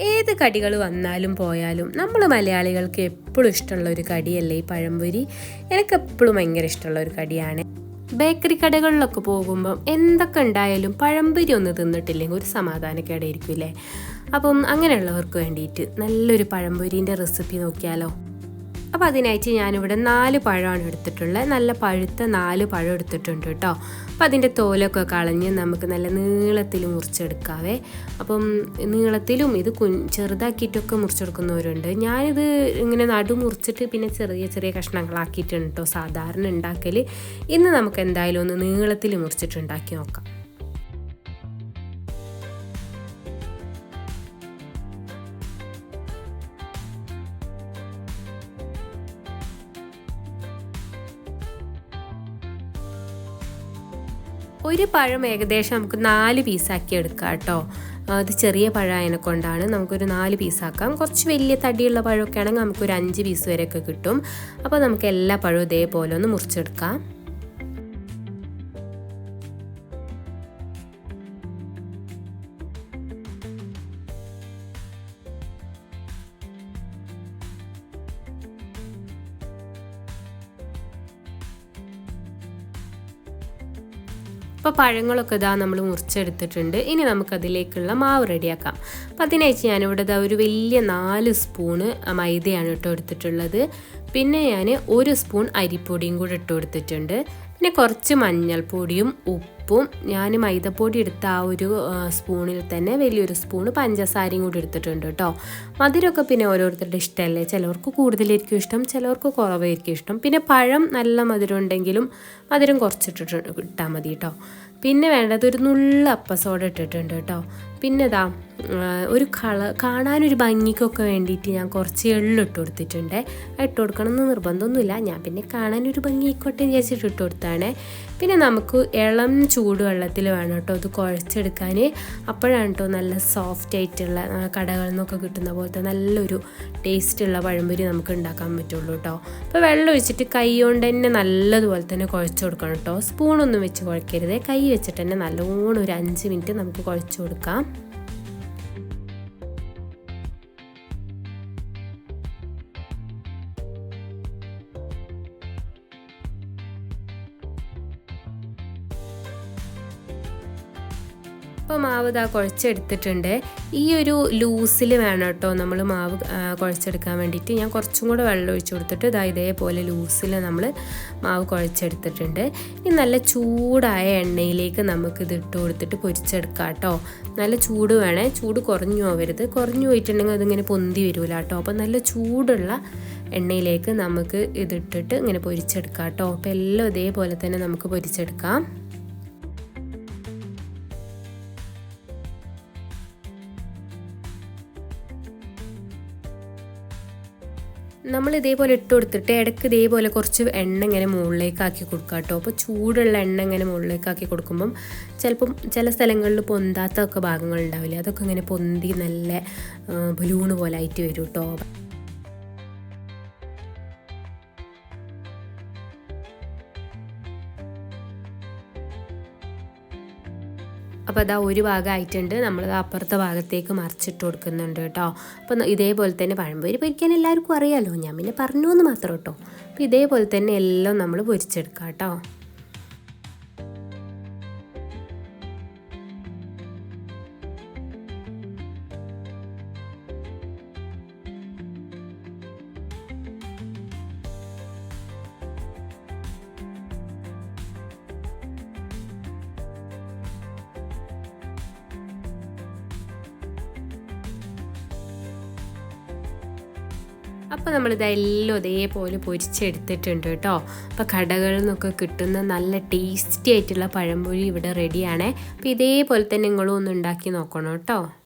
ഏത് കടികൾ വന്നാലും പോയാലും നമ്മൾ മലയാളികൾക്ക് എപ്പോഴും ഇഷ്ടമുള്ള ഒരു കടിയല്ലേ ഈ പഴംപൊരി. എനിക്ക് എപ്പോഴും ഭയങ്കര ഇഷ്ടമുള്ള ഒരു കടിയാണ്. ബേക്കറി കടകളിലൊക്കെ പോകുമ്പം എന്തൊക്കെ ഉണ്ടായാലും പഴംപൊരി ഒന്ന് തിന്നിട്ടില്ലെങ്കിൽ ഒരു സമാധാനക്കേടായിരിക്കില്ലേ. അപ്പം അങ്ങനെയുള്ളവർക്ക് വേണ്ടിയിട്ട് നല്ലൊരു പഴംപൊരീൻ്റെ റെസിപ്പി നോക്കിയാലോ. അപ്പോൾ അതിനായിട്ട് ഞാനിവിടെ 4 പഴമാണ് എടുത്തിട്ടുള്ളത്. നല്ല പഴുത്ത 4 പഴം എടുത്തിട്ടുണ്ട് കേട്ടോ. അപ്പോൾ അതിൻ്റെ തോലൊക്കെ കളഞ്ഞ് നമുക്ക് നല്ല നീളത്തിൽ മുറിച്ചെടുക്കാവേ. അപ്പം നീളത്തിലും ഇത് ചെറുതാക്കിയിട്ടൊക്കെ മുറിച്ചെടുക്കുന്നവരുണ്ട്. ഞാനിത് ഇങ്ങനെ നടു മുറിച്ചിട്ട് പിന്നെ ചെറിയ ചെറിയ കഷ്ണങ്ങളാക്കിയിട്ടുണ്ട് കേട്ടോ സാധാരണ ഉണ്ടാക്കൽ. ഇന്ന് നമുക്ക് എന്തായാലും ഒന്ന് നീളത്തിൽ മുറിച്ചിട്ട് ഉണ്ടാക്കി നോക്കാം. ഒരു പഴം ഏകദേശം നമുക്ക് 4 പീസാക്കി എടുക്കാം കേട്ടോ. അത് ചെറിയ പഴം കൊണ്ടാണ് നമുക്കൊരു 4 പീസാക്കാം. കുറച്ച് വലിയ തടിയുള്ള പഴമൊക്കെ ആണെങ്കിൽ നമുക്കൊരു 5 പീസ് വരെയൊക്കെ കിട്ടും. അപ്പോൾ നമുക്ക് എല്ലാ പഴവും ഇതേപോലെ ഒന്ന് മുറിച്ചെടുക്കാം. അപ്പോൾ പഴങ്ങളൊക്കെ ഇതാ നമ്മൾ മുറിച്ചെടുത്തിട്ടുണ്ട്. ഇനി നമുക്കതിലേക്കുള്ള മാവ് റെഡിയാക്കാം. അപ്പോൾ അതിനായിട്ട് ഞാനിവിടെ ഒരു വലിയ 4 സ്പൂണ് മൈദയാണ് എടുത്തിട്ടുള്ളത്. പിന്നെ ഞാൻ 1 സ്പൂൺ അരിപ്പൊടിയും കൂടെ ഇട്ട് കൊടുത്തിട്ടുണ്ട്. പിന്നെ കുറച്ച് മഞ്ഞൾപ്പൊടിയും ഉപ്പും, ഞാൻ മൈദപ്പൊടി എടുത്ത ആ ഒരു സ്പൂണിൽ തന്നെ വലിയൊരു സ്പൂണ് പഞ്ചസാരയും കൂടി എടുത്തിട്ടുണ്ട് കേട്ടോ. മധുരമൊക്കെ പിന്നെ ഓരോരുത്തരുടെ ഇഷ്ടമല്ലേ. ചിലവർക്ക് കൂടുതലായിരിക്കും ഇഷ്ടം, ചിലവർക്ക് കുറവായിരിക്കും ഇഷ്ടം. പിന്നെ പഴം നല്ല മധുരം ഉണ്ടെങ്കിലും മധുരം കുറച്ചിട്ടിട്ട് ഇട്ടാൽ മതി കേട്ടോ. പിന്നെ വേണ്ടത് ഒരു നുള്ള അപ്പസോഡ ഇട്ടിട്ടുണ്ട് കേട്ടോ. പിന്നെ ഇതാ ഒരു കാണാനൊരു ഭംഗിക്കൊക്കെ വേണ്ടിയിട്ട് ഞാൻ കുറച്ച് എള്ളിട്ട് കൊടുത്തിട്ടുണ്ട്. ഇട്ട് കൊടുക്കണം എന്ന് നിർബന്ധമൊന്നുമില്ല, ഞാൻ പിന്നെ കാണാനൊരു ഭംഗിക്കോട്ടെ വിചാരിച്ചിട്ട് ഇട്ട് കൊടുത്താണ്. പിന്നെ നമുക്ക് ഇളം ചൂടുവെള്ളത്തിൽ വേണം കേട്ടോ ഇത് കുഴച്ചെടുക്കാൻ. അപ്പോഴാണ് കേട്ടോ നല്ല സോഫ്റ്റ് ആയിട്ടുള്ള കടകളിൽ നിന്നൊക്കെ കിട്ടുന്ന പോലത്തെ നല്ലൊരു ടേസ്റ്റുള്ള പഴംപൊരി നമുക്ക് ഉണ്ടാക്കാൻ പറ്റുള്ളൂ കേട്ടോ. അപ്പോൾ വെള്ളം ഒഴിച്ചിട്ട് കൈ കൊണ്ട് തന്നെ നല്ലതുപോലെ തന്നെ കുഴച്ച് കൊടുക്കണം കേട്ടോ. സ്പൂണൊന്നും വെച്ച് കുഴക്കരുത്, കൈ വെച്ചിട്ട് തന്നെ നല്ലോണം ഒരു 5 മിനിറ്റ് നമുക്ക് കുഴച്ച് കൊടുക്കാം. അപ്പോൾ മാവ് ഇതാ കുഴച്ചെടുത്തിട്ടുണ്ട്. ഈ ഒരു ലൂസിൽ വേണം കേട്ടോ നമ്മൾ മാവ് കുഴച്ചെടുക്കാൻ വേണ്ടിയിട്ട്. ഞാൻ കുറച്ചും കൂടെ വെള്ളം ഒഴിച്ച് കൊടുത്തിട്ട് ഇതേപോലെ ലൂസിൽ നമ്മൾ മാവ് കുഴച്ചെടുത്തിട്ടുണ്ട്. ഇനി നല്ല ചൂടായ എണ്ണയിലേക്ക് നമുക്കിത് ഇട്ട് കൊടുത്തിട്ട് പൊരിച്ചെടുക്കാം കേട്ടോ. നല്ല ചൂട് വേണേ, ചൂട് കുറഞ്ഞു പോകരുത്. കുറഞ്ഞു പോയിട്ടുണ്ടെങ്കിൽ അതിങ്ങനെ പൊന്തി വരില്ല കേട്ടോ. അപ്പോൾ നല്ല ചൂടുള്ള എണ്ണയിലേക്ക് നമുക്ക് ഇതിട്ടിട്ട് ഇങ്ങനെ പൊരിച്ചെടുക്കാം കേട്ടോ. അപ്പോൾ എല്ലാം ഇതേപോലെ തന്നെ നമുക്ക് പൊരിച്ചെടുക്കാം. നമ്മൾ ഇതേപോലെ ഇട്ട് കൊടുത്തിട്ട് ഇടയ്ക്ക് ഇതേപോലെ കുറച്ച് എണ്ണ ഇങ്ങനെ മുകളിലേക്കാക്കി കൊടുക്കുക കേട്ടോ. അപ്പോൾ ചൂടുള്ള എണ്ണ ഇങ്ങനെ മുകളിലേക്കാക്കി കൊടുക്കുമ്പം ചിലപ്പം ചില സ്ഥലങ്ങളിൽ പൊന്താത്തൊക്കെ ഭാഗങ്ങളുണ്ടാവില്ലേ, അതൊക്കെ ഇങ്ങനെ പൊന്തി നല്ല ബലൂണ് പോലെ ആയിട്ട് വരും കേട്ടോ. അപ്പോൾ അതാ ഒരു ഭാഗമായിട്ടുണ്ട്, നമ്മളത് അപ്പുറത്തെ ഭാഗത്തേക്ക് മറിച്ചിട്ട് കൊടുക്കുന്നുണ്ട് കേട്ടോ. അപ്പോൾ ഇതേപോലെ തന്നെ പഴംപൊരി പൊരിക്കാൻ എല്ലാവർക്കും അറിയാമല്ലോ, ഞാൻ പിന്നെ പറഞ്ഞു എന്ന് മാത്രം കേട്ടോ. അപ്പോൾ ഇതേപോലെ തന്നെ എല്ലാം നമ്മൾ പൊരിച്ചെടുക്കാം കേട്ടോ. അപ്പോൾ നമ്മളിതെല്ലാം ഇതേപോലെ പൊരിച്ചെടുത്തിട്ടുണ്ട് കേട്ടോ. അപ്പോൾ കടകളിൽ നിന്നൊക്കെ കിട്ടുന്ന നല്ല ടേസ്റ്റി ആയിട്ടുള്ള പഴംപൊരി ഇവിടെ റെഡിയാണേ. അപ്പോൾ ഇതേപോലെ തന്നെ നിങ്ങളും ഒന്ന് ഉണ്ടാക്കി നോക്കണം കേട്ടോ.